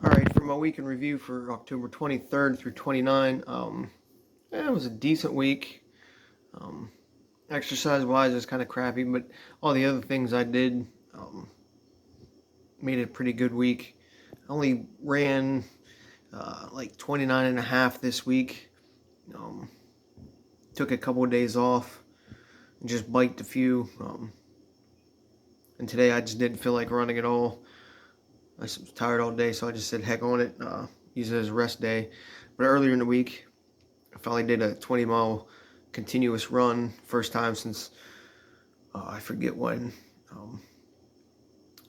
All right, for my week in review for October 23rd through 29, it was a decent week. Um, Exercise-wise, it was kind of crappy, but all the other things I did made it a pretty good week. I only ran like 29 and a half this week. Um, Took a couple of days off and just biked a few. And today I just didn't feel like running at all. I was tired all day, so I just said heck on it. Use it as a rest day. But earlier in the week, I finally did a 20-mile continuous run. First time since I forget when. I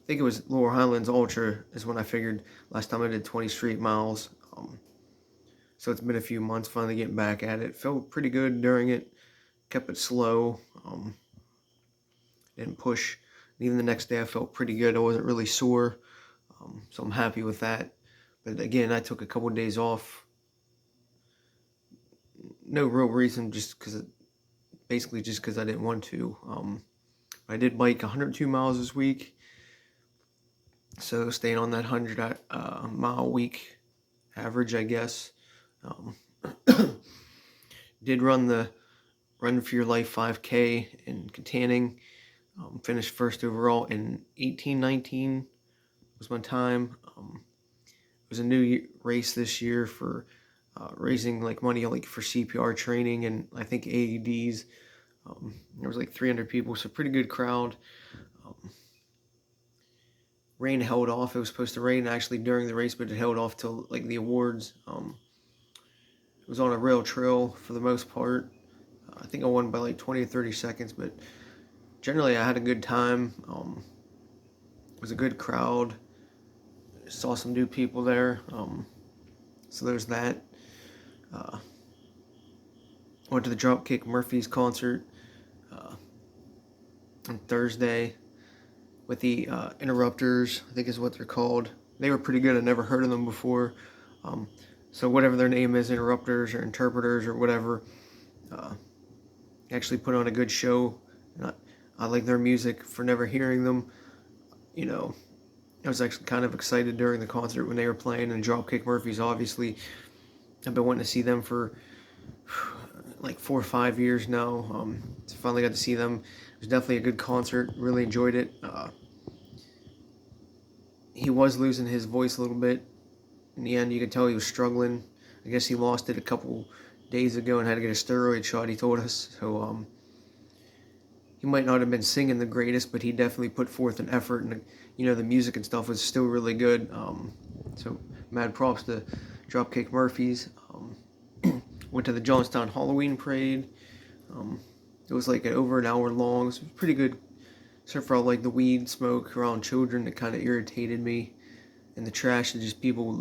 think it was Lower Highlands Ultra is when I figured last time I did 20 straight miles. So it's been a few months finally getting back at it. Felt pretty good during it. Kept it slow. Didn't push. And even the next day I felt pretty good. I wasn't really sore. So I'm happy with that. But again, I took a couple of days off. No real reason, basically just because I didn't want to. I did bike 102 miles this week, so staying on that 100 mile week average, I guess. Um, did run the Run for Your Life 5K in Katanning. Finished first overall in 18:19 was my time. It was a new race this year for raising like money like for CPR training and I think AEDs. There was like 300 people, so pretty good crowd. Um, Rain held off. It was supposed to rain actually during the race, but it held off till like the awards. It was on a rail trail for the most part. I think I won by like 20 or 30 seconds, but generally I had a good time. It was a good crowd. Saw some new people there. So there's that. Uh, Went to the Dropkick Murphys concert uh, on Thursday with the Interrupters, I think is what they're called. They were pretty good. I never heard of them before. Um, so whatever their name is, Interrupters or Interpreters or whatever, uh, actually put on a good show. And I like their music for never hearing them. You know, I was actually kind of excited during the concert when they were playing. And Dropkick Murphys, obviously, I've been wanting to see them for like 4 or 5 years now. So finally got to see them. It was definitely a good concert. Really enjoyed it. He was losing his voice a little bit. In the end, you could tell he was struggling. I guess he lost it a couple days ago and had to get a steroid shot, he told us. So he might not have been singing the greatest, but he definitely put forth an effort. And, the music and stuff was still really good. So mad props to Dropkick Murphys. Went to the Johnstown Halloween Parade. It was like over an hour long. It was pretty good, except for all like the weed smoke around children that kind of irritated me, and the trash that just people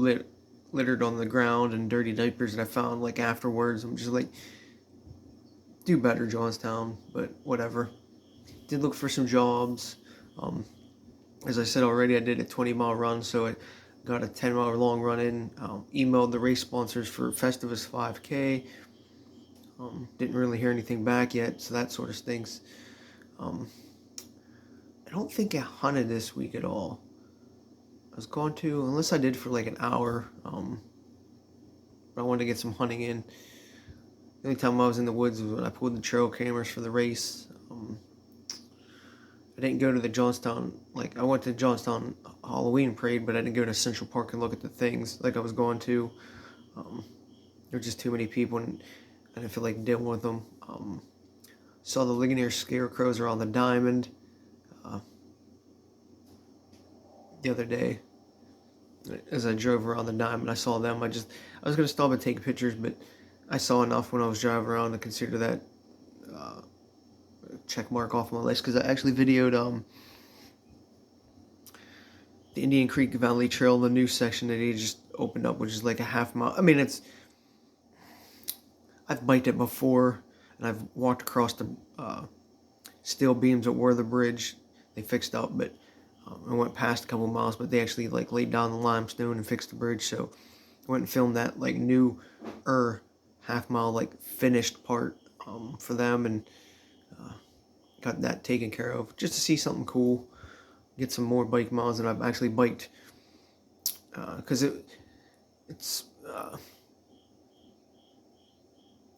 littered on the ground and dirty diapers that I found like afterwards. I'm just like, do better, Johnstown, but whatever. Did look for some jobs. Um, as I said already, I did a 20-mile run, so I got a 10-mile long run in. Emailed the race sponsors for Festivus 5K. Didn't really hear anything back yet, so that sort of stinks. Um, I don't think I hunted this week at all. I was going to, unless I did for like an hour. But I wanted to get some hunting in. The only time I was in the woods was when I pulled the trail cameras for the race. I didn't go to the Johnstown, like I went to Johnstown Halloween Parade, but I didn't go to Central Park and look at the things like I was going to. There were just too many people, and I didn't feel like dealing with them. Saw the Ligonier Scarecrows around the Diamond uh, the other day. As I drove around the Diamond, I saw them. I was gonna stop and take pictures, but I saw enough when I was driving around to consider that uh, check mark off my list, because I actually videoed the Indian Creek Valley Trail, the new section that he just opened up, which is like a half mile. I mean, I've biked it before, and I've walked across the steel beams at Worther Bridge. They fixed up, but I went past a couple miles, but they actually like laid down the limestone and fixed the bridge. So I went and filmed that like new half mile like finished part for them, and got that taken care of just to see something cool, get some more bike miles. And I've actually biked because it's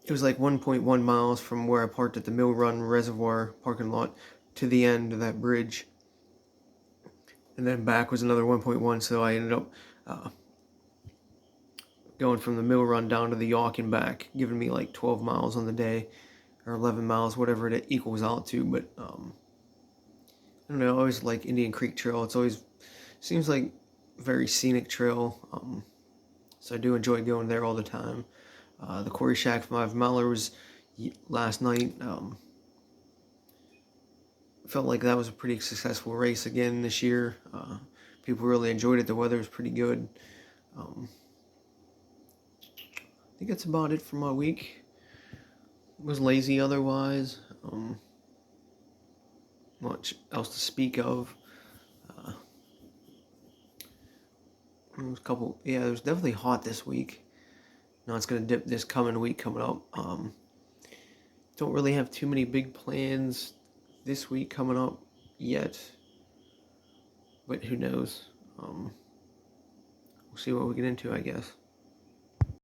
it was like 1.1 miles from where I parked at the Mill Run Reservoir parking lot to the end of that bridge, and then back was another 1.1. So I ended up going from the Mill Run down to the Yawk and back, giving me like 12 miles on the day, or 11 miles, whatever it equals out to. But I don't know. I always like Indian Creek Trail. It's always seems like a very scenic trail. So I do enjoy going there all the time. The Quarry Shack 5 miler was last night. Felt like that was a pretty successful race again this year. People really enjoyed it. The weather was pretty good. I think that's about it for my week. Was lazy otherwise. Much else to speak of. There was a couple. Yeah, it was definitely hot this week. Now it's gonna dip this coming week coming up. Don't really have too many big plans this week coming up yet, but who knows? We'll see what we get into, I guess.